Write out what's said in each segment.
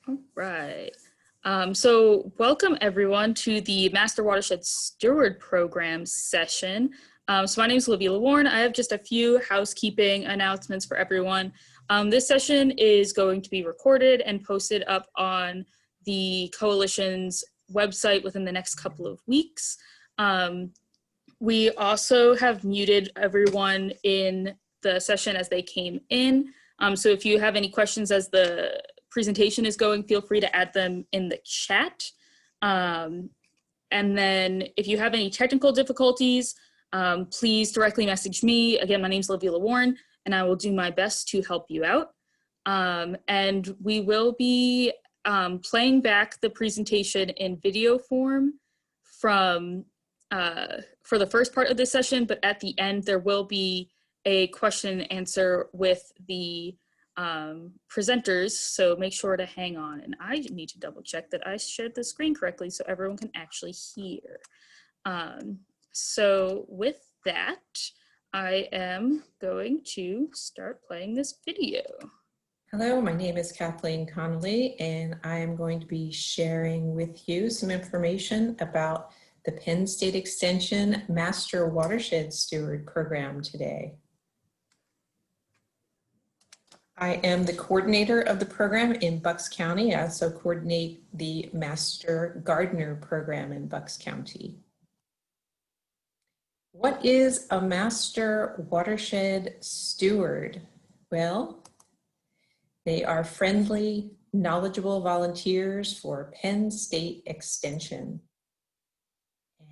All right. So welcome everyone to the Master Watershed Steward Program session. So my name is Olivia LaWarn. I have just a few housekeeping announcements for everyone. This session is going to be recorded and posted up on the Coalition's website within the next couple of weeks. We also have muted everyone in the session as they came in. So if you have any questions as the presentation is going, feel free to add them in the chat. And then if you have any technical difficulties, please directly message me. Again, my name is Olivia LaWarn, and I will do my best to help you out. And we will be playing back the presentation in video form from for the first part of this session, but at the end there will be a question and answer with the presenters, so make sure to hang on. And I need to double check that I shared the screen correctly so everyone can actually hear. So with that, I am going to start playing this video. Hello, my name is Kathleen Connally, and I am going to be sharing with you some information about the Penn State Extension Master Watershed Steward Program today. I am the coordinator of the program in Bucks County. I also coordinate the Master Gardener program in Bucks County. What is a Master Watershed Steward? Well, they are friendly, knowledgeable volunteers for Penn State Extension.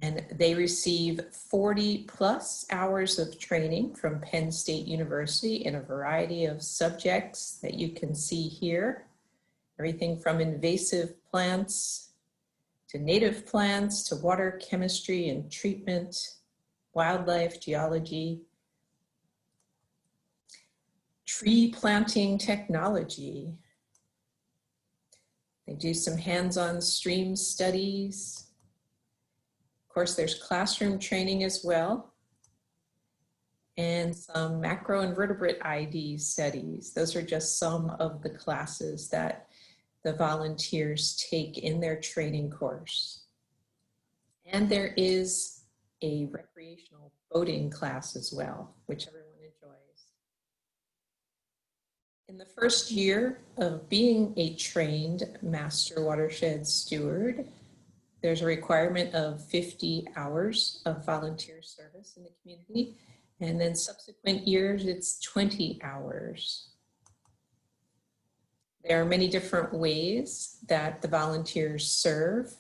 And they receive 40+ hours of training from Penn State University in a variety of subjects that you can see here. Everything from invasive plants to native plants to water chemistry and treatment, wildlife geology, tree planting technology. They do some hands-on stream studies. Of course, there's classroom training as well, and some macroinvertebrate ID studies. Those are just some of the classes that the volunteers take in their training course. And there is a recreational boating class as well, which everyone enjoys. In the first year of being a trained Master Watershed Steward, there's a requirement of 50 hours of volunteer service in the community, and then subsequent years it's 20 hours. There are many different ways that the volunteers serve.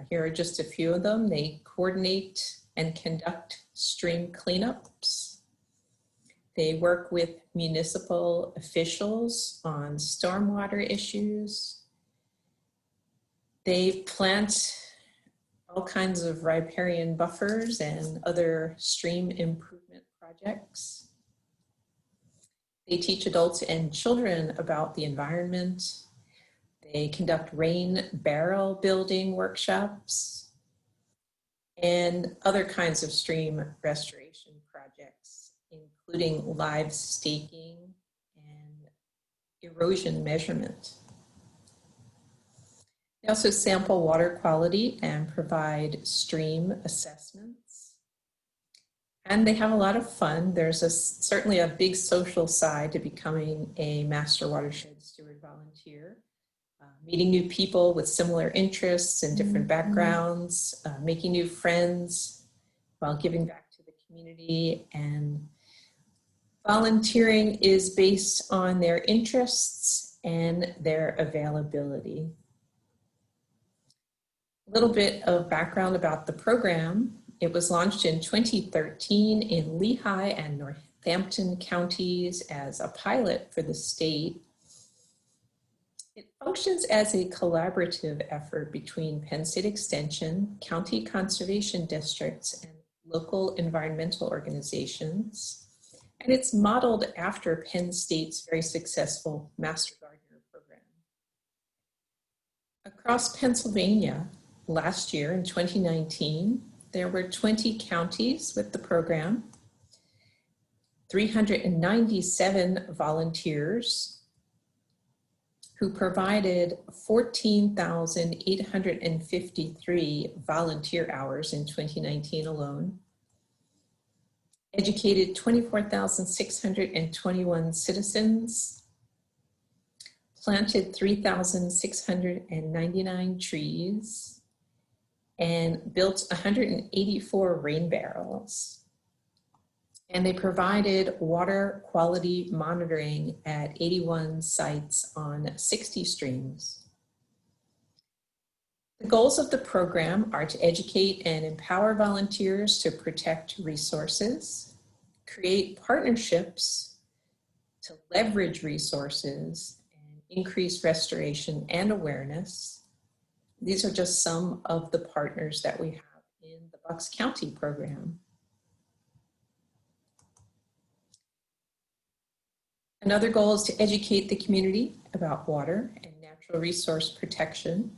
Here are just a few of them. They coordinate and conduct stream cleanups. They work with municipal officials on stormwater issues. They plant all kinds of riparian buffers and other stream improvement projects. They teach adults and children about the environment. They conduct rain barrel building workshops and other kinds of stream restoration projects, including live staking and erosion measurement. They also sample water quality and provide stream assessments. And they have a lot of fun. There's certainly a big social side to becoming a Master Watershed Steward volunteer. Meeting new people with similar interests and different backgrounds, making new friends while giving back to the community. And volunteering is based on their interests and their availability. A little bit of background about the program. It was launched in 2013 in Lehigh and Northampton counties as a pilot for the state. It functions as a collaborative effort between Penn State Extension, county conservation districts, and local environmental organizations. And it's modeled after Penn State's very successful Master Gardener program. Across Pennsylvania, last year in 2019, there were 20 counties with the program, 397 volunteers who provided 14,853 volunteer hours in 2019 alone, educated 24,621 citizens, planted 3,699 trees, and built 184 rain barrels. And they provided water quality monitoring at 81 sites on 60 streams. The goals of the program are to educate and empower volunteers to protect resources, create partnerships to leverage resources, and increase restoration and awareness. These are just some of the partners that we have in the Bucks County program. Another goal is to educate the community about water and natural resource protection,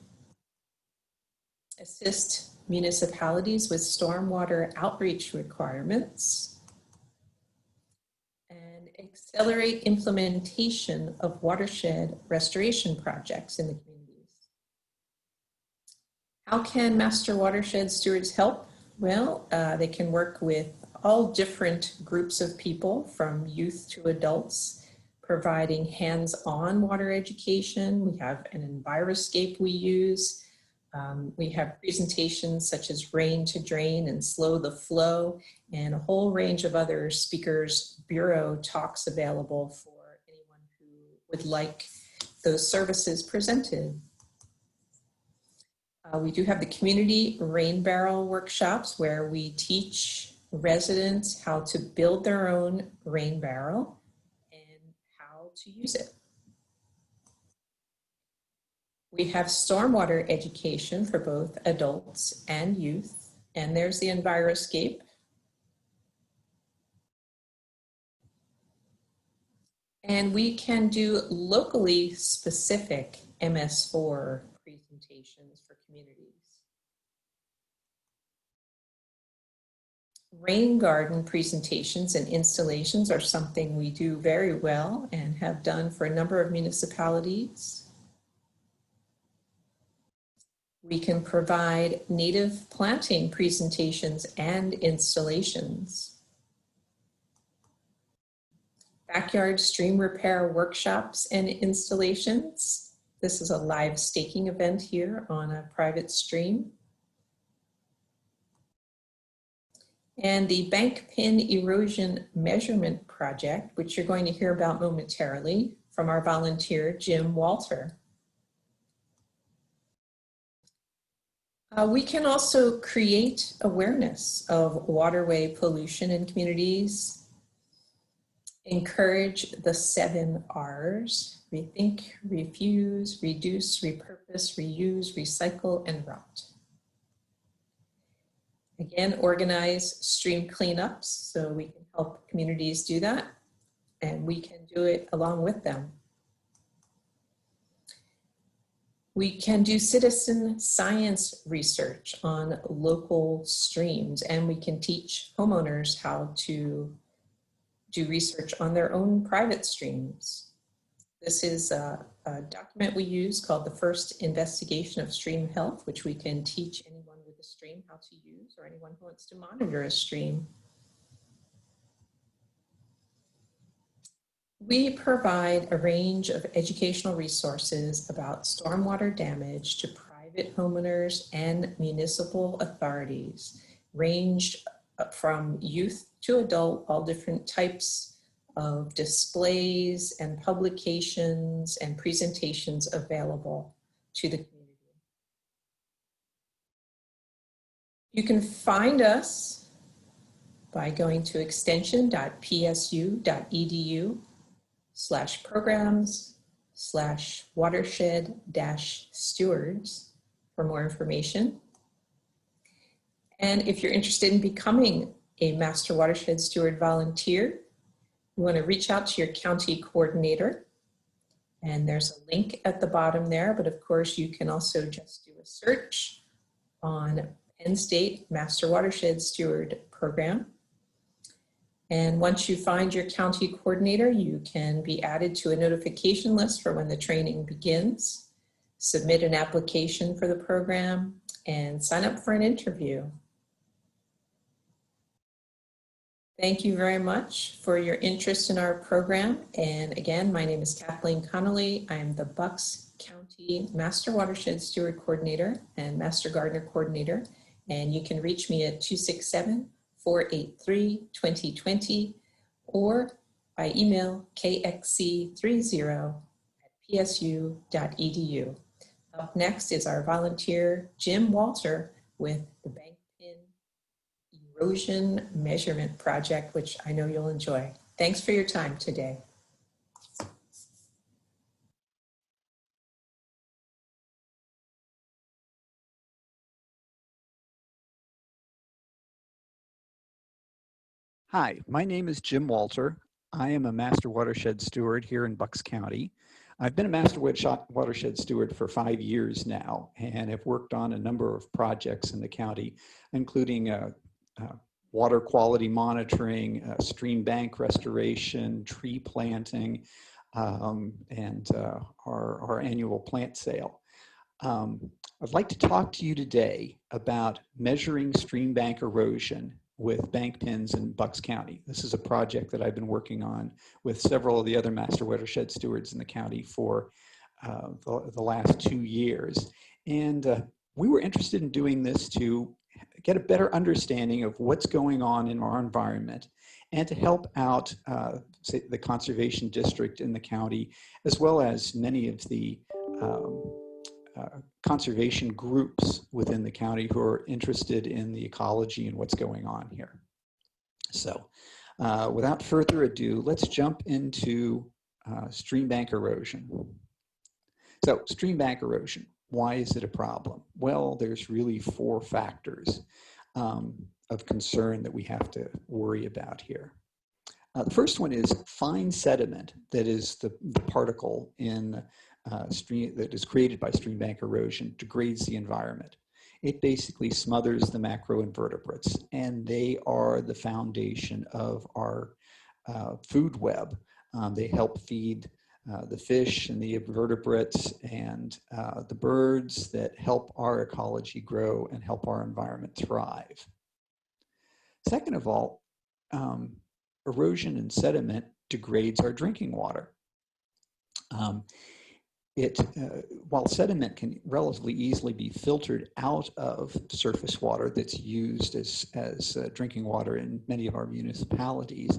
assist municipalities with stormwater outreach requirements, and accelerate implementation of watershed restoration projects in the communities. How can Master Watershed Stewards help? Well, they can work with all different groups of people, from youth to adults, providing hands-on water education. We have an Enviroscape we use. We have presentations such as Rain to Drain and Slow the Flow, and a whole range of other speakers bureau talks available for anyone who would like those services presented. We do have the community rain barrel workshops where we teach residents how to build their own rain barrel to use it. We have stormwater education for both adults and youth, and there's the Enviroscape. And we can do locally specific MS4 presentations for communities. Rain garden presentations and installations are something we do very well and have done for a number of municipalities. We can provide native planting presentations and installations. Backyard stream repair workshops and installations. This is a live staking event here on a private stream. And the bank pin erosion measurement project, which you're going to hear about momentarily from our volunteer, Jim Walter. We can also create awareness of waterway pollution in communities, encourage the 7 R's: rethink, refuse, reduce, repurpose, reuse, recycle, and route. Again, organize stream cleanups so we can help communities do that, and we can do it along with them. We can do citizen science research on local streams, and we can teach homeowners how to do research on their own private streams. This is a document we use called the First Investigation of Stream Health, which we can teach anyone with a stream how to use, or anyone who wants to monitor a stream. We provide a range of educational resources about stormwater damage to private homeowners and municipal authorities, ranged from youth to adult, all different types of displays and publications and presentations available to the community. You can find us by going to extension.psu.edu/programs/watershed-stewards for more information. And if you're interested in becoming a Master Watershed Steward volunteer, you want to reach out to your county coordinator, and there's a link at the bottom there, but of course you can also just do a search on Penn State Master Watershed Steward Program. And once you find your county coordinator, you can be added to a notification list for when the training begins, submit an application for the program, and sign up for an interview. Thank you very much for your interest in our program. And again, my name is Kathleen Connally. I am the Bucks County Master Watershed Steward Coordinator and Master Gardener Coordinator. And you can reach me at 267-483-2020 or by email kxc30@psu.edu. Up next is our volunteer, Jim Walter, with the Penn Erosion Measurement Project, which I know you'll enjoy. Thanks for your time today. Hi, my name is Jim Walter. I am a Master Watershed Steward here in Bucks County. I've been a Master Watershed Steward for 5 years now and have worked on a number of projects in the county, including water quality monitoring, stream bank restoration, tree planting, and our annual plant sale. I'd like to talk to you today about measuring stream bank erosion with bank pins in Bucks County. This is a project that I've been working on with several of the other Master Watershed Stewards in the county for the last 2 years. And we were interested in doing this to get a better understanding of what's going on in our environment and to help out say, the conservation district in the county, as well as many of the conservation groups within the county who are interested in the ecology and what's going on here. So without further ado, let's jump into stream bank erosion. So stream bank erosion, why is it a problem? Well, there's really 4 factors of concern that we have to worry about here. The first one is fine sediment, that is the particle in stream that is created by stream bank erosion, degrades the environment. It basically smothers the macroinvertebrates, and they are the foundation of our food web. They help feed the fish and the invertebrates and the birds that help our ecology grow and help our environment thrive. Second of all, erosion and sediment degrades our drinking water. While sediment can relatively easily be filtered out of surface water that's used as drinking water in many of our municipalities,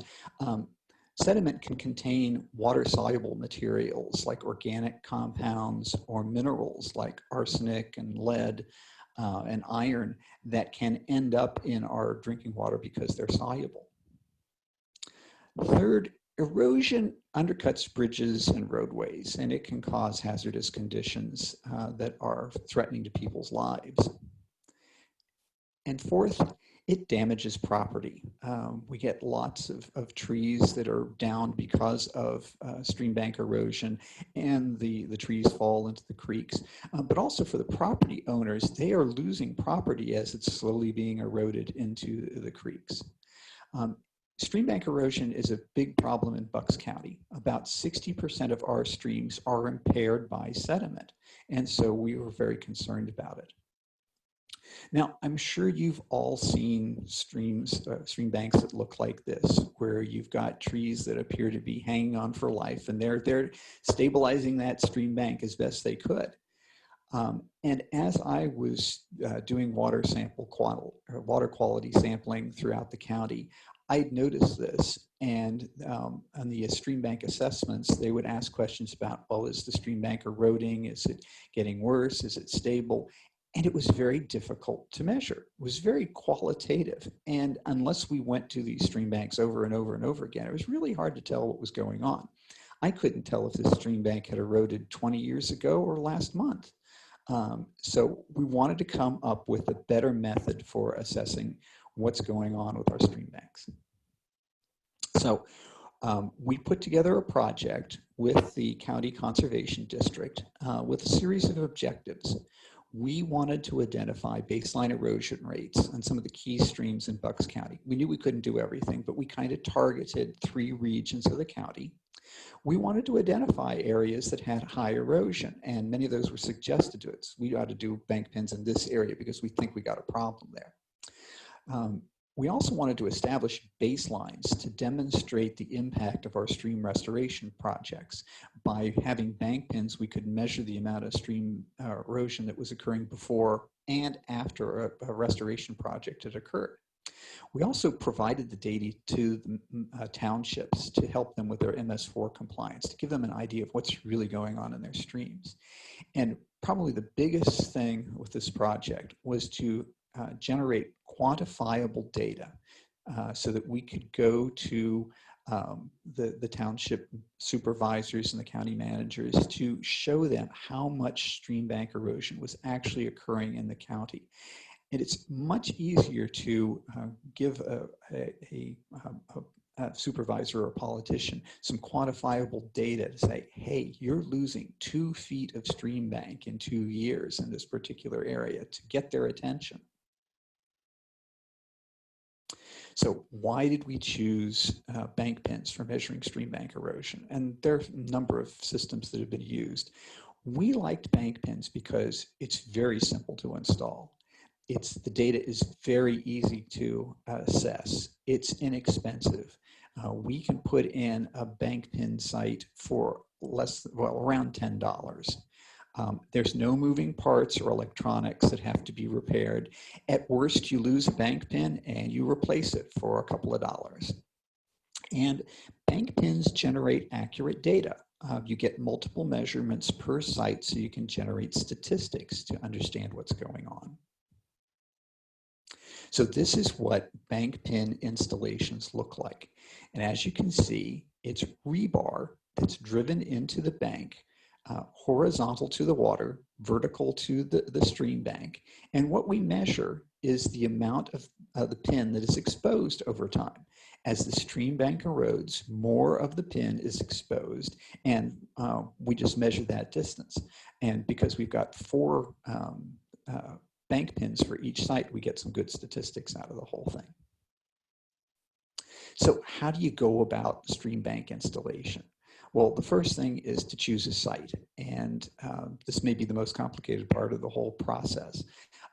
sediment can contain water-soluble materials like organic compounds or minerals like arsenic and lead and iron that can end up in our drinking water because they're soluble. Third, erosion undercuts bridges and roadways, and it can cause hazardous conditions that are threatening to people's lives. And fourth, it damages property. We get lots of trees that are downed because of stream bank erosion, and the trees fall into the creeks. But also for the property owners, they are losing property as it's slowly being eroded into the creeks. Stream bank erosion is a big problem in Bucks County. About 60% of our streams are impaired by sediment, and so we were very concerned about it. Now, I'm sure you've all seen stream banks that look like this, where you've got trees that appear to be hanging on for life, and they're stabilizing that stream bank as best they could. And as I was doing water quality sampling throughout the county, I'd noticed this, and on the stream bank assessments, they would ask questions about, well, is the stream bank eroding? Is it getting worse? Is it stable? And it was very difficult to measure. It was very qualitative. And unless we went to these stream banks over and over and over again, it was really hard to tell what was going on. I couldn't tell if this stream bank had eroded 20 years ago or last month. So we wanted to come up with a better method for assessing what's going on with our stream banks. So we put together a project with the County Conservation District with a series of objectives. We wanted to identify baseline erosion rates on some of the key streams in Bucks County. We knew we couldn't do everything, but we kind of targeted 3 regions of the county. We wanted to identify areas that had high erosion, and many of those were suggested to us. We ought to do bank pins in this area because we think we got a problem there. We also wanted to establish baselines to demonstrate the impact of our stream restoration projects. By having bank pins, we could measure the amount of stream erosion that was occurring before and after a restoration project had occurred. We also provided the data to the townships to help them with their MS4 compliance, to give them an idea of what's really going on in their streams. And probably the biggest thing with this project was to generate quantifiable data so that we could go to the township supervisors and the county managers to show them how much stream bank erosion was actually occurring in the county. And it's much easier to give a supervisor or a politician some quantifiable data to say, hey, you're losing 2 feet of stream bank in 2 years in this particular area, to get their attention. So why did we choose bank pins for measuring stream bank erosion? And there are a number of systems that have been used. We liked bank pins because it's very simple to install. The data is very easy to assess. It's inexpensive. We can put in a bank pin site for around $10. There's no moving parts or electronics that have to be repaired. At worst, you lose a bank pin and you replace it for a couple of dollars. And bank pins generate accurate data. You get multiple measurements per site so you can generate statistics to understand what's going on. So this is what bank pin installations look like. And as you can see, it's rebar that's driven into the bank, horizontal to the water, vertical to the stream bank. And what we measure is the amount of the pin that is exposed over time. As the stream bank erodes, more of the pin is exposed, and we just measure that distance. And because we've got 4 bank pins for each site, we get some good statistics out of the whole thing. So how do you go about stream bank installation? Well, the first thing is to choose a site, and this may be the most complicated part of the whole process.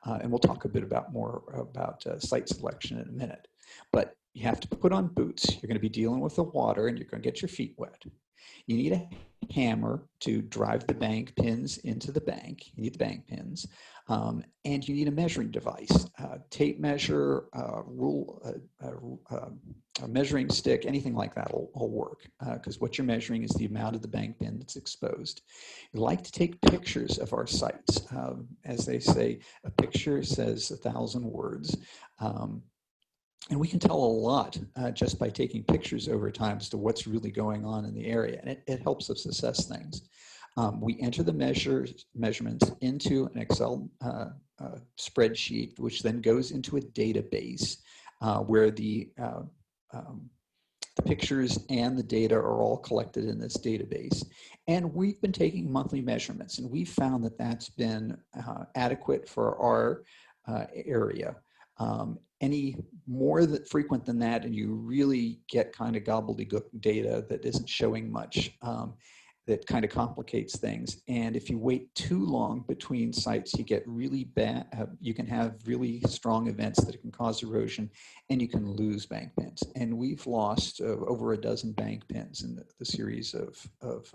And we'll talk a bit more about site selection in a minute. But you have to put on boots. You're going to be dealing with the water, and you're going to get your feet wet. You need a hammer to drive the bank pins into the bank. You need the bank pins. And you need a measuring device, tape measure, a measuring stick, anything like that will work, because what you're measuring is the amount of the bank pin that's exposed. We like to take pictures of our sites. As they say, a picture says 1,000 words. And we can tell a lot just by taking pictures over time as to what's really going on in the area. And it helps us assess things. We enter the measurements into an Excel spreadsheet, which then goes into a database where the pictures and the data are all collected in this database. And we've been taking monthly measurements, and we've found that that's been adequate for our area. Any more frequent than that, and you really get kind of gobbledygook data that isn't showing much, that kind of complicates things. And if you wait too long between sites, you get really bad, you can have really strong events that can cause erosion, and you can lose bank pins. And we've lost over a dozen bank pins in the series of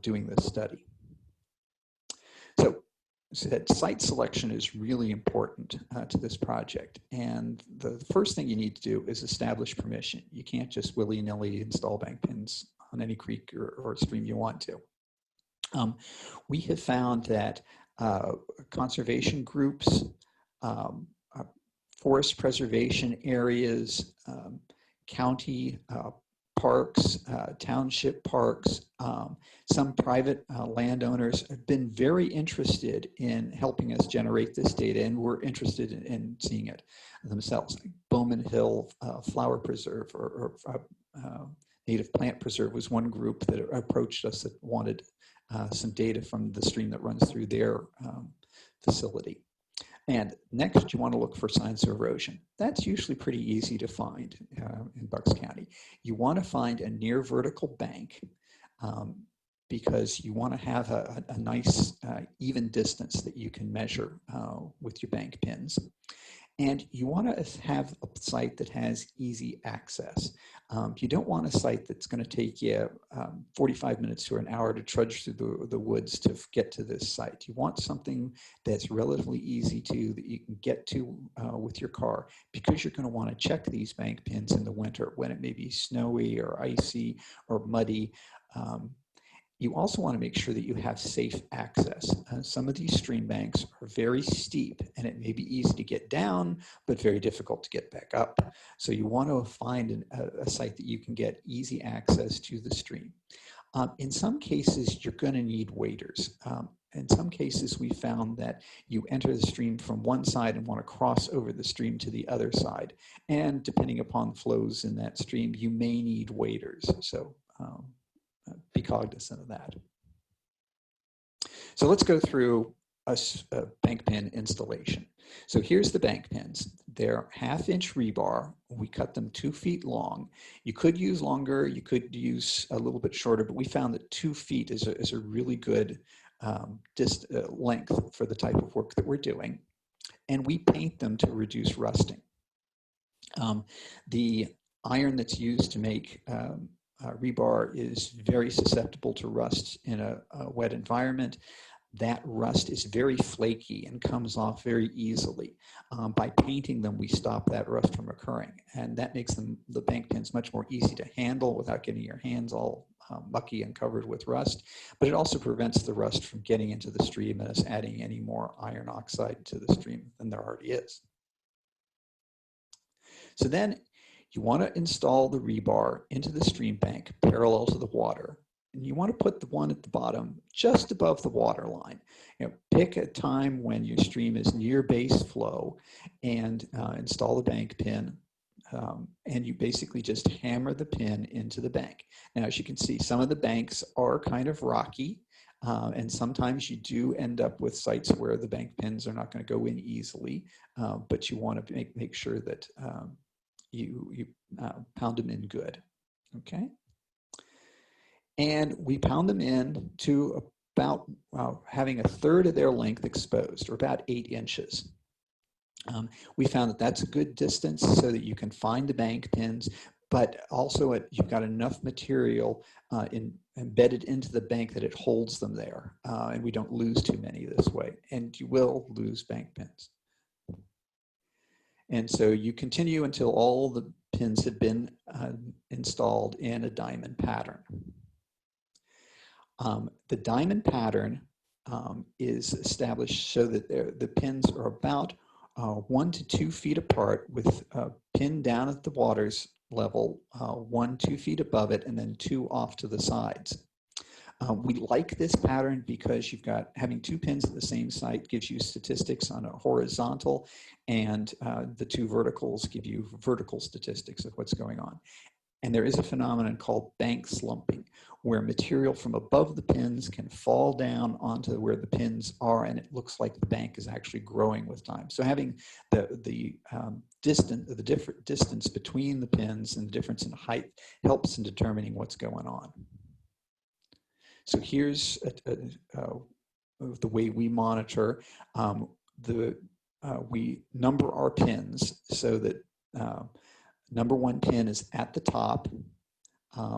doing this study. So site selection is really important to this project. And the first thing you need to do is establish permission. You can't just willy-nilly install bank pins on any creek or stream you want to. We have found that conservation groups, forest preservation areas, county parks, township parks, some private landowners have been very interested in helping us generate this data, and we're interested in seeing it themselves. Like Bowman Hill Flower Preserve or Native Plant Preserve was one group that approached us that wanted some data from the stream that runs through their facility. And next, you want to look for signs of erosion. That's usually pretty easy to find in Bucks County. You want to find a near vertical bank because you want to have a nice even distance that you can measure with your bank pins. And you want to have a site that has easy access. You don't want a site that's going to take you 45 minutes to an hour to trudge through the woods to get to this site. You want something that's relatively easy that you can get to with your car, because you're going to want to check these bank pins in the winter when it may be snowy or icy or muddy. You also want to make sure that you have safe access. Some of these stream banks are very steep, and it may be easy to get down, but very difficult to get back up. So you want to find a site that you can get easy access to the stream. In some cases, you're going to need waders. In some cases, we found that you enter the stream from one side and want to cross over the stream to the other side. And depending upon flows in that stream, you may need waders. So be cognizant of that. So let's go through a bank pin installation. So here's the bank pins. They're 1/2-inch rebar. We cut them 2 feet long. You could use longer, you could use a little bit shorter, but we found that 2 feet is a really good length for the type of work that we're doing. And we paint them to reduce rusting. The iron that's used to make rebar is very susceptible to rust in a wet environment. That rust is very flaky and comes off very easily. By painting them, we stop that rust from occurring, and that makes the bank pins much more easy to handle without getting your hands all mucky and covered with rust. But it also prevents the rust from getting into the stream and us adding any more iron oxide to the stream than there already is. So then you want to install the rebar into the stream bank parallel to the water. And you want to put the one at the bottom just above the water line. Pick a time when your stream is near base flow and install the bank pin. And you basically just hammer the pin into the bank. Now, as you can see, some of the banks are kind of rocky. And sometimes you do end up with sites where the bank pins are not going to go in easily. But you want to make sure that you pound them in good, okay? And we pound them in to about having 1/3 of their length exposed, or about 8 inches. We found that that's a good distance so that you can find the bank pins, but also you've got enough material embedded into the bank that it holds them there, and we don't lose too many this way. And you will lose bank pins. And so you continue until all the pins have been installed in a diamond pattern. The diamond pattern is established so that the pins are about 1 to 2 feet apart, with a pin down at the water's level, 1 to 2 feet above it, and then 2 off to the sides. We like this pattern because having 2 pins at the same site gives you statistics on a horizontal, and the 2 verticals give you vertical statistics of what's going on. And there is a phenomenon called bank slumping, where material from above the pins can fall down onto where the pins are, and it looks like the bank is actually growing with time. So having the different distance between the pins and the difference in height helps in determining what's going on. So here's the way we monitor. We number our pins so that number 1 pin is at the top,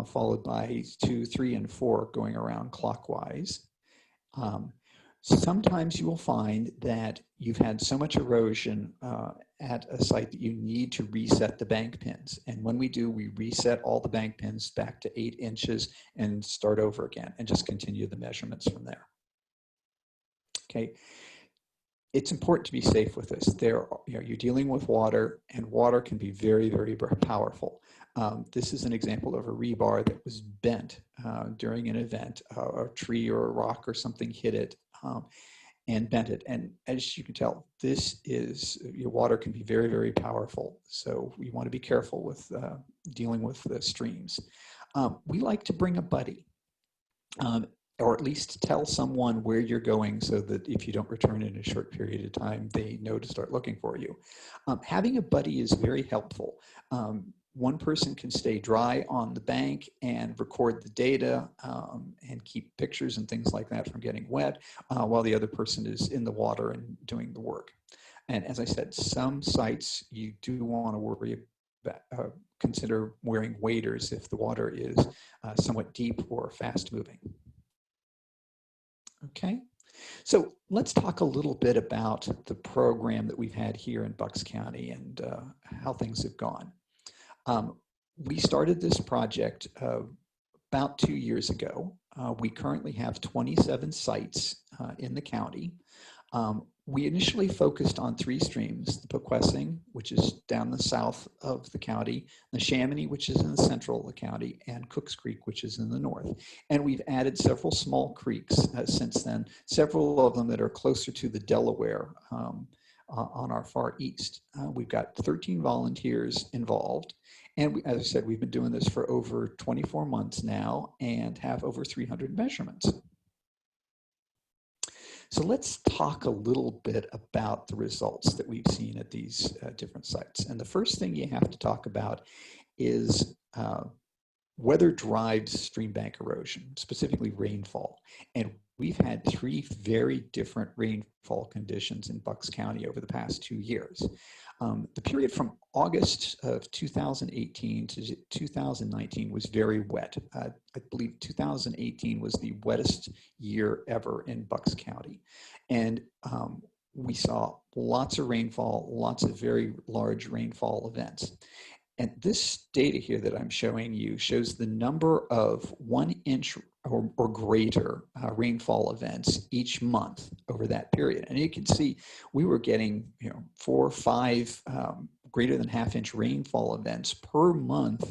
followed by 2, 3, and 4 going around clockwise. Sometimes you will find that you've had so much erosion at a site that you need to reset the bank pins. And when we do, we reset all the bank pins back to 8 inches and start over again and just continue the measurements from there. Okay. It's important to be safe with this. You're dealing with water, and water can be very, very powerful. This is an example of a rebar that was bent during an event. A tree or a rock or something hit it and bent it. And as you can tell, your water can be very, very powerful. So we want to be careful with dealing with the streams. We like to bring a buddy. or at least tell someone where you're going so that if you don't return in a short period of time, they know to start looking for you. Having a buddy is very helpful. One person can stay dry on the bank and record the data and keep pictures and things like that from getting wet, while the other person is in the water and doing the work. And as I said, some sites you do want to worry about, consider wearing waders if the water is somewhat deep or fast moving. Okay, so let's talk a little bit about the program that we've had here in Bucks County and how things have gone. We started this project about 2 years ago. We currently have 27 sites in the county. We initially focused on 3 streams, the Poquessing, which is down the south of the county, Neshaminy, which is in the central of the county, and Cooks Creek, which is in the north. And we've added several small creeks since then, several of them that are closer to the Delaware on our far east. We've got 13 volunteers involved. And as I said, we've been doing this for over 24 months now and have over 300 measurements. So let's talk a little bit about the results that we've seen at these different sites. And the first thing you have to talk about is weather drives stream bank erosion, specifically rainfall. And we've had 3 very different rainfall conditions in Bucks County over the past 2 years. The period from August of 2018 to 2019 was very wet. I believe 2018 was the wettest year ever in Bucks County. And we saw lots of rainfall, lots of very large rainfall events. And this data here that I'm showing you shows the number of 1 inch or greater rainfall events each month over that period. And you can see we were getting 4 or 5 greater than half-inch rainfall events per month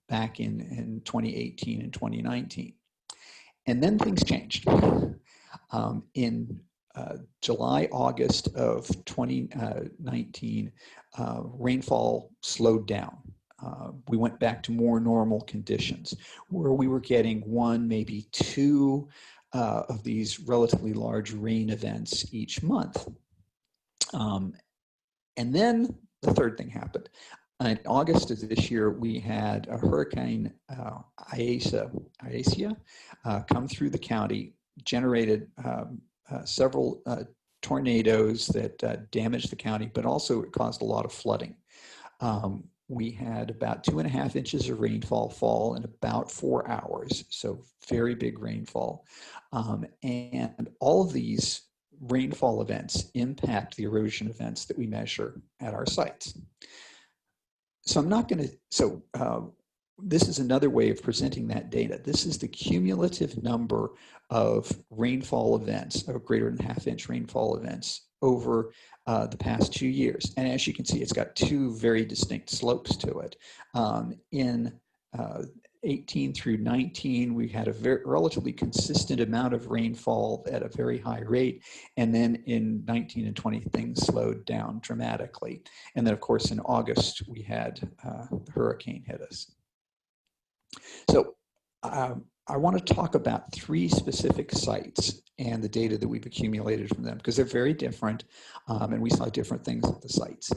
back in 2018 and 2019. And then things changed. In July, August of 2019, rainfall slowed down. We went back to more normal conditions where we were getting 1, maybe 2 of these relatively large rain events each month. And then the third thing happened. In August of this year, we had a Hurricane Isaias come through the county, generated several tornadoes that damaged the county, but also it caused a lot of flooding. We had about 2.5 inches of rainfall fall in about 4 hours, so very big rainfall. And all of these rainfall events impact the erosion events that we measure at our sites. So I'm not going to, this is another way of presenting that data. This is the cumulative number of rainfall events, of greater than half-inch rainfall events over the past 2 years. And as you can see, it's got 2 very distinct slopes to it. In 18 through 19, we had a relatively consistent amount of rainfall at a very high rate. And then in 19 and 20, things slowed down dramatically. And then, of course, in August, we had the hurricane hit us. So I want to talk about 3 specific sites and the data that we've accumulated from them, because they're very different, and we saw different things at the sites.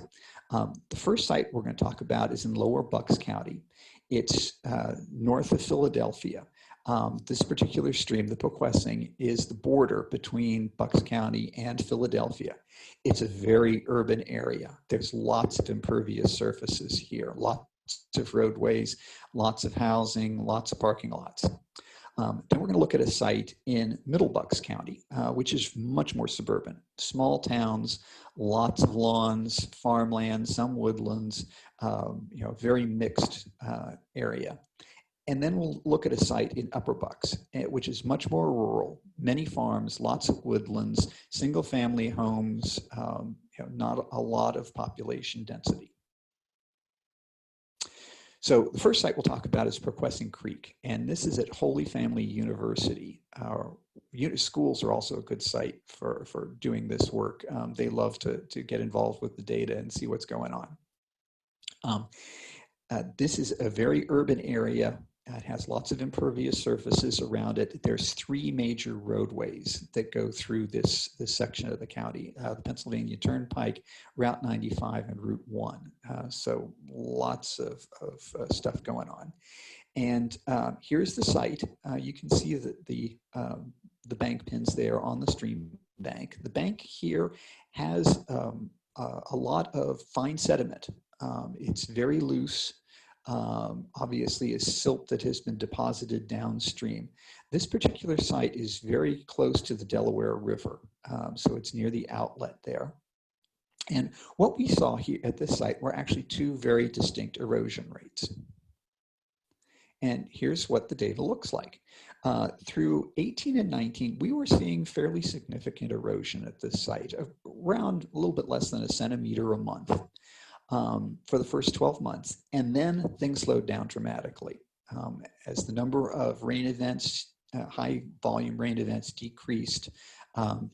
The first site we're going to talk about is in Lower Bucks County. It's north of Philadelphia. This particular stream, the Poquessing, is the border between Bucks County and Philadelphia. It's a very urban area. There's lots of impervious surfaces here, lots of roadways, lots of housing, lots of parking lots. Then we're going to look at a site in Middle Bucks County, which is much more suburban. Small towns, lots of lawns, farmland, some woodlands, very mixed area. And then we'll look at a site in Upper Bucks, which is much more rural, many farms, lots of woodlands, single-family homes, not a lot of population density. So the first site we'll talk about is Poquessing Creek, and this is at Holy Family University. Our schools are also a good site for doing this work. They love to get involved with the data and see what's going on. This is a very urban area, It has lots of impervious surfaces around it. There's 3 major roadways that go through this section of the county, the Pennsylvania Turnpike, Route 95, and Route 1. So lots of stuff going on. And here's the site. You can see that the bank pins there on the stream bank. The bank here has a lot of fine sediment. It's very loose. Obviously is silt that has been deposited downstream. This particular site is very close to the Delaware River, so it's near the outlet there. And what we saw here at this site were actually 2 very distinct erosion rates. And here's what the data looks like. Through 18 and 19, we were seeing fairly significant erosion at this site, around a little bit less than a centimeter a month. For the first 12 months, and then things slowed down dramatically as the number of rain events, high volume rain events decreased.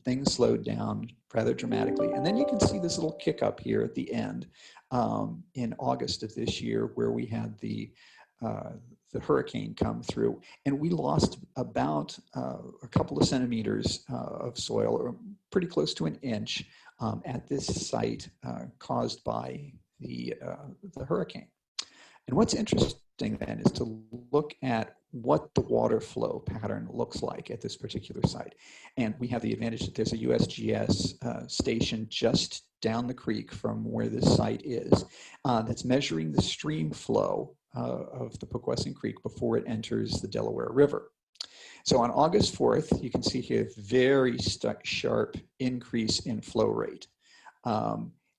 Things slowed down rather dramatically, and then you can see this little kick up here at the end in August of this year, where we had the hurricane come through, and we lost about a couple of centimeters of soil, or pretty close to an inch, at this site caused by the hurricane. And what's interesting then is to look at what the water flow pattern looks like at this particular site. And we have the advantage that there's a USGS station just down the creek from where this site is that's measuring the stream flow of the Poquessing Creek before it enters the Delaware River. So on August 4th, you can see here very sharp increase in flow rate.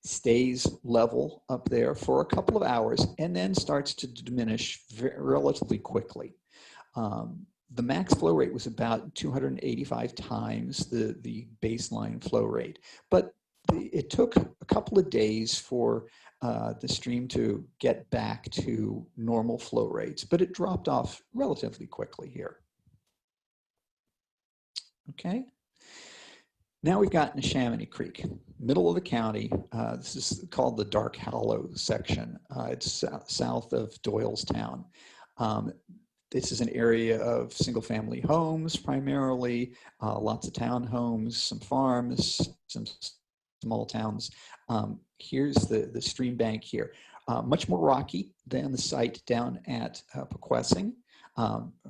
Stays level up there for a couple of hours and then starts to diminish relatively quickly. The max flow rate was about 285 times the baseline flow rate, but it took a couple of days for the stream to get back to normal flow rates, but it dropped off relatively quickly here. Okay. Now we've got Neshaminy Creek, middle of the county. This is called the Dark Hollow section. It's south of Doylestown. This is an area of single-family homes primarily, lots of townhomes, some farms, some small towns. Here's the stream bank here. Much more rocky than the site down at Poquessing.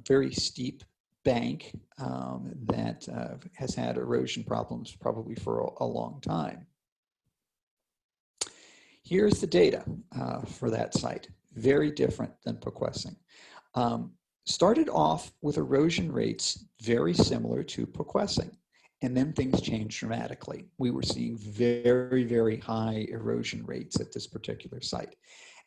Very steep bank that has had erosion problems probably for a long time. Here's the data for that site. Very different than Poquessing. Started off with erosion rates very similar to Poquessing, and then things changed dramatically. We were seeing very, very high erosion rates at this particular site.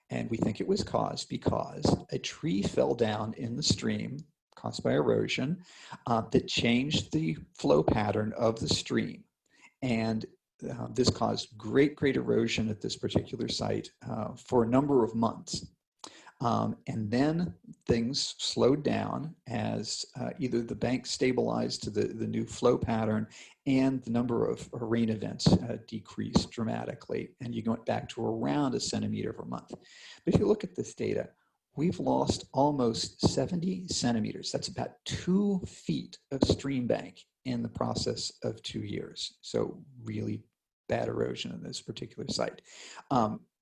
And we think it was caused because a tree fell down in the stream caused by erosion that changed the flow pattern of the stream. And this caused great erosion at this particular site for a number of months. And then things slowed down as either the bank stabilized to the new flow pattern and the number of rain events decreased dramatically. And you went back to around a centimeter per month. But if you look at this data, we've lost almost 70 centimeters. That's about 2 feet of stream bank in the process of 2 years. So really bad erosion in this particular site.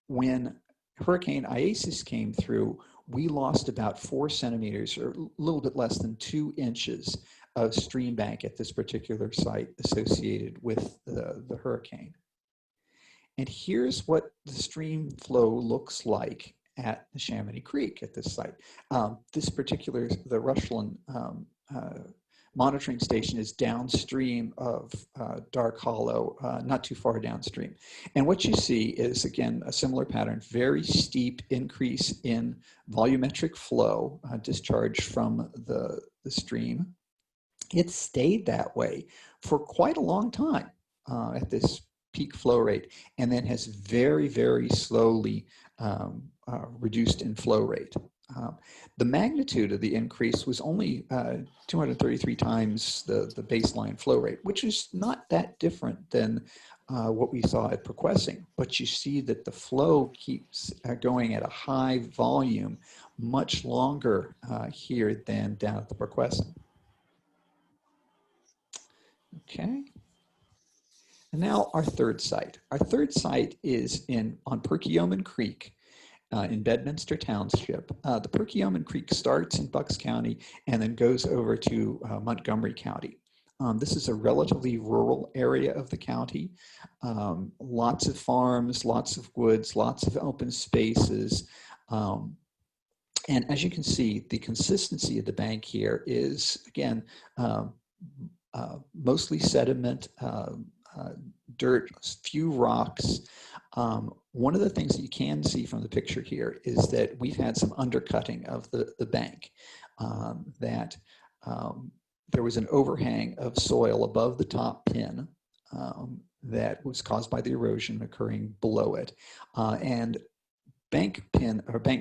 When Hurricane Isaias came through, we lost about 4 centimeters, or a little bit less than 2 inches of stream bank at this particular site associated with the hurricane. And here's what the stream flow looks like at Neshaminy Creek at this site. This particular, the Rushland monitoring station is downstream of Dark Hollow, not too far downstream. And what you see is, again, a similar pattern, very steep increase in volumetric flow discharged from the stream. It stayed that way for quite a long time at this peak flow rate, and then has very, very slowly reduced in flow rate. The magnitude of the increase was only 233 times the baseline flow rate, which is not that different than what we saw at Poquessing. But you see that the flow keeps going at a high volume much longer here than down at the Poquessing. Okay. And now our third site. Our third site is on Perkiomen Creek in Bedminster Township. The Perkiomen Creek starts in Bucks County and then goes over to Montgomery County. This is a relatively rural area of the county. Lots of farms, lots of woods, lots of open spaces. And as you can see, the consistency of the bank here is, again, mostly sediment, dirt, few rocks. One of the things that you can see from the picture here is that we've had some undercutting of the bank, there was an overhang of soil above the top pin that was caused by the erosion occurring below it. And bank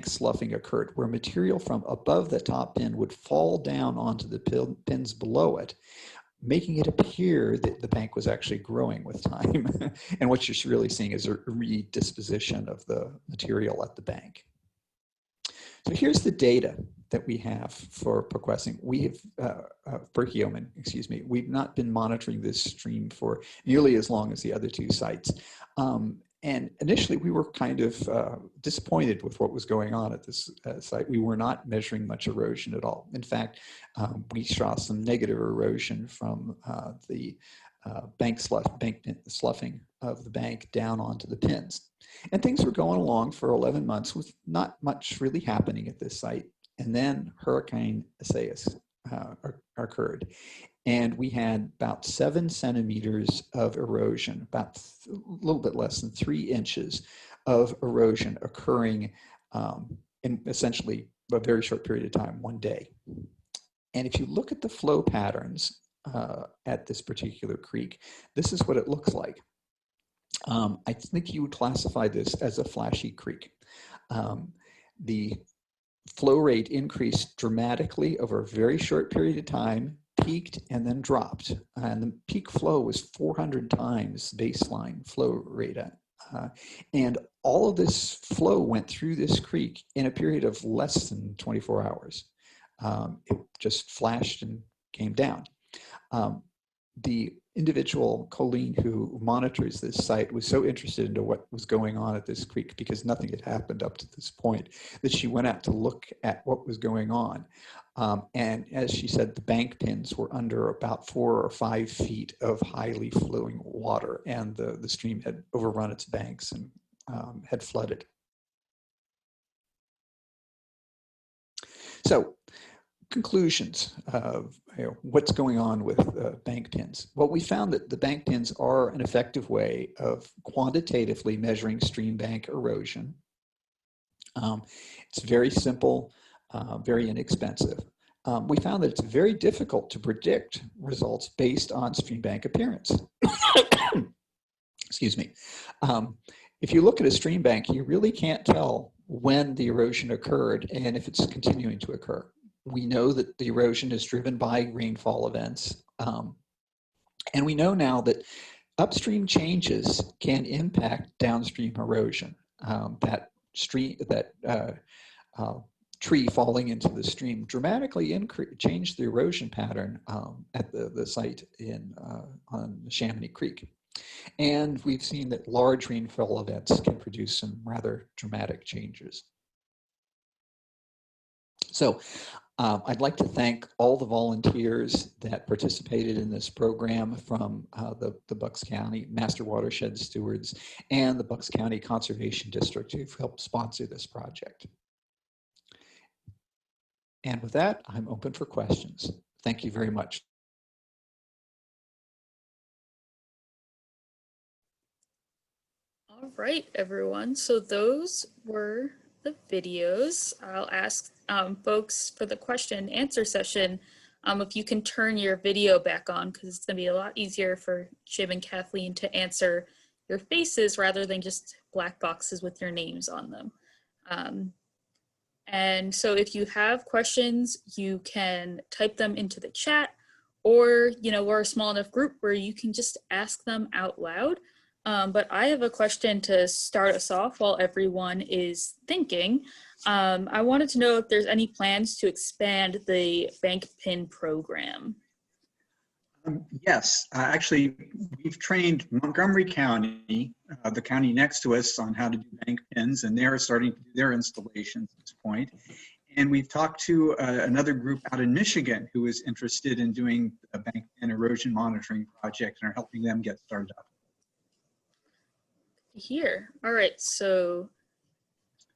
sloughing occurred where material from above the top pin would fall down onto the pins below it, making it appear that the bank was actually growing with time. And what you're really seeing is a redisposition of the material at the bank. So here's the data that we have for Poquessing. We have, Perkiomen, excuse me. We've not been monitoring this stream for nearly as long as the other two sites. And initially we were kind of disappointed with what was going on at this site. We were not measuring much erosion at all. In fact, we saw some negative erosion from the bank sloughing of the bank down onto the pins. And things were going along for 11 months with not much really happening at this site. And then Hurricane Isaias occurred. And we had about 7 centimeters of erosion, about a little bit less than 3 inches of erosion occurring in essentially a very short period of time, one day. And if you look at the flow patterns at this particular creek, this is what it looks like. I think you would classify this as a flashy creek. The flow rate increased dramatically over a very short period of time, peaked and then dropped. And the peak flow was 400 times baseline flow rate. And all of this flow went through this creek in a period of less than 24 hours. It just flashed and came down. The individual, Colleen, who monitors this site, was so interested into what was going on at this creek because nothing had happened up to this point that she went out to look at what was going on. And as she said, the bank pins were under about 4 or 5 feet of highly flowing water, and the stream had overrun its banks and had flooded. So, conclusions of what's going on with bank pins. Well, we found that the bank pins are an effective way of quantitatively measuring stream bank erosion. It's very simple, very inexpensive. We found that it's very difficult to predict results based on stream bank appearance. Excuse me. If you look at a stream bank, you really can't tell when the erosion occurred and if it's continuing to occur. We know that the erosion is driven by rainfall events. And we know now that upstream changes can impact downstream erosion. That tree falling into the stream dramatically changed the erosion pattern at the site on Neshaminy Creek. And we've seen that large rainfall events can produce some rather dramatic changes. So I'd like to thank all the volunteers that participated in this program from the Bucks County Master Watershed Stewards and the Bucks County Conservation District who've helped sponsor this project. And with that, I'm open for questions. Thank you very much. All right, everyone. So those were the videos. I'll ask folks for the question and answer session if you can turn your video back on, because it's going to be a lot easier for Jim and Kathleen to answer your faces rather than just black boxes with your names on them. And so if you have questions, you can type them into the chat, or, you know, we're a small enough group where you can just ask them out loud. But I have a question to start us off while everyone is thinking. I wanted to know if there's any plans to expand the bank pin program. Yes, actually, we've trained Montgomery County, the county next to us, on how to do bank pins, and they're starting to do their installations at this point. And we've talked to another group out in Michigan who is interested in doing a bank pin erosion monitoring project and are helping them get started up. Here. All right, so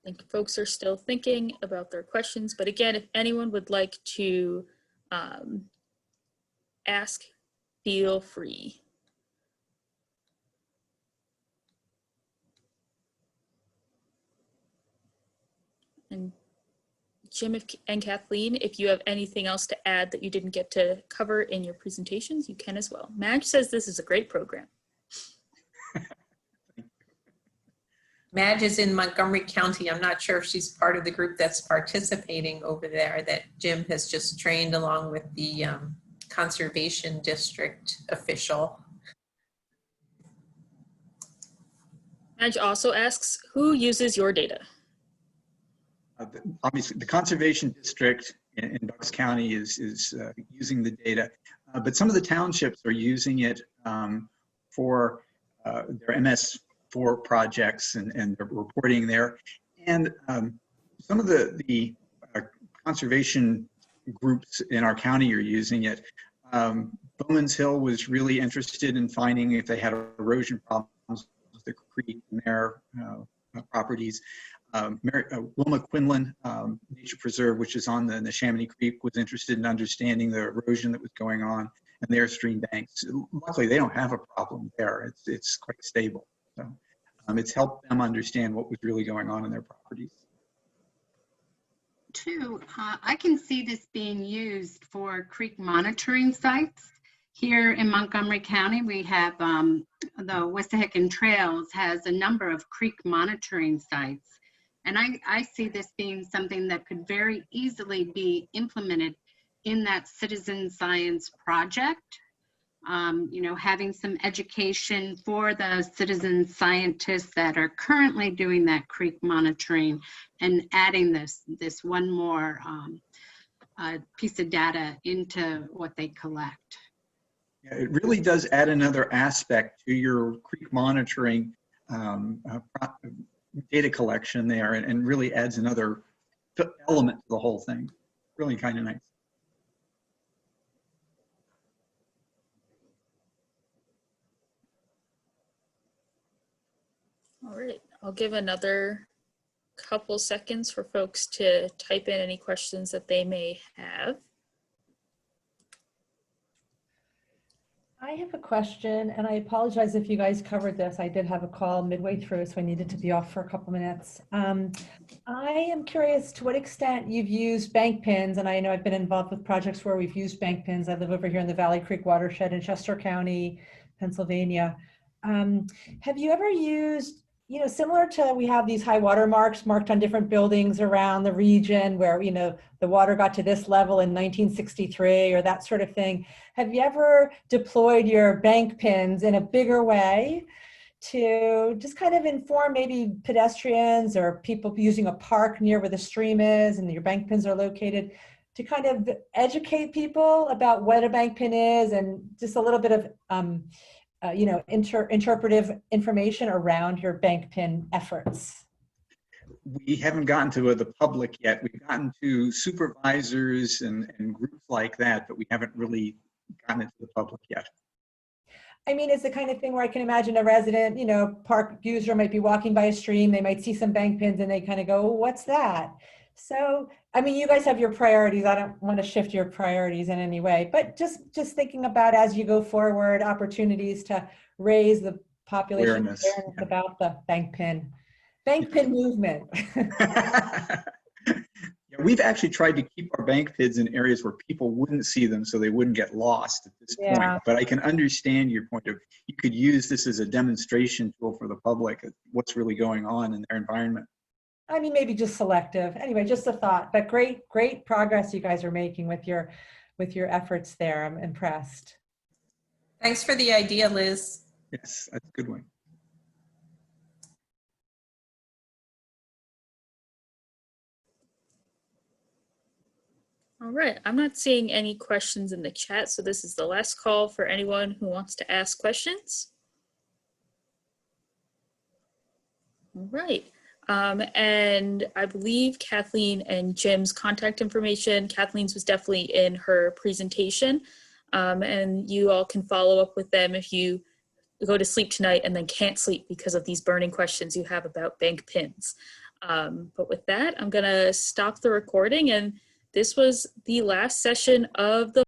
I think folks are still thinking about their questions, but again, if anyone would like to ask, feel free. And Jim and Kathleen, if you have anything else to add that you didn't get to cover in your presentations, you can as well. Madge says this is a great program. Madge is in Montgomery County. I'm not sure if she's part of the group that's participating over there that Jim has just trained along with the Conservation District official. Madge also asks, who uses your data? Obviously, the Conservation District in Bucks County is using the data, but some of the townships are using it for their MS4 projects and they're reporting there. And some of the conservation groups in our county are using it. Bowman's Hill was really interested in finding if they had erosion problems with the creek in their properties. Wilma Quinlan Nature Preserve, which is on the Neshaminy Creek, was interested in understanding the erosion that was going on in their stream banks. Luckily, they don't have a problem there. It's quite stable. So it's helped them understand what was really going on in their properties. Two, I can see this being used for creek monitoring sites. Here in Montgomery County, we have the Wissahickon Trails has a number of creek monitoring sites. And I see this being something that could very easily be implemented in that citizen science project. You know, having some education for the citizen scientists that are currently doing that creek monitoring and adding this one more piece of data into what they collect. Yeah, it really does add another aspect to your creek monitoring data collection there, and really adds another element to the whole thing. Really kind of nice. All right, I'll give another couple seconds for folks to type in any questions that they may have. I have a question, and I apologize if you guys covered this. I did have a call midway through, so I needed to be off for a couple minutes. I am curious to what extent you've used bank pins, and I know I've been involved with projects where we've used bank pins. I live over here in the Valley Creek Watershed in Chester County, Pennsylvania. Have you ever used, you know, similar to we have these high water marks marked on different buildings around the region where, you know, the water got to this level in 1963 or that sort of thing. Have you ever deployed your bank pins in a bigger way to just kind of inform maybe pedestrians or people using a park near where the stream is and your bank pins are located, to kind of educate people about what a bank pin is and just a little bit of you know, interpretive information around your bank pin efforts? We haven't gotten to the public yet. We've gotten to supervisors and groups like that, but we haven't really gotten it to the public yet. I mean, it's the kind of thing where I can imagine a resident, you know, park user might be walking by a stream, they might see some bank pins and they kind of go, well, what's that? So, I mean, you guys have your priorities. I don't want to shift your priorities in any way, but just thinking about as you go forward, opportunities to raise the population awareness about the bank pin movement. Yeah, we've actually tried to keep our bank pins in areas where people wouldn't see them so they wouldn't get lost at this point. But I can understand your point of, you could use this as a demonstration tool for the public of what's really going on in their environment. I mean, maybe just selective. Anyway, just a thought, but great progress you guys are making with your efforts there. I'm impressed. Thanks for the idea, Liz. Yes, that's a good one. All right, I'm not seeing any questions in the chat, so this is the last call for anyone who wants to ask questions. All right, and I believe Kathleen and Jim's contact information, Kathleen's was definitely in her presentation, and you all can follow up with them if you go to sleep tonight and then can't sleep because of these burning questions you have about bank pins. But with that, I'm gonna stop the recording, and this was the last session of the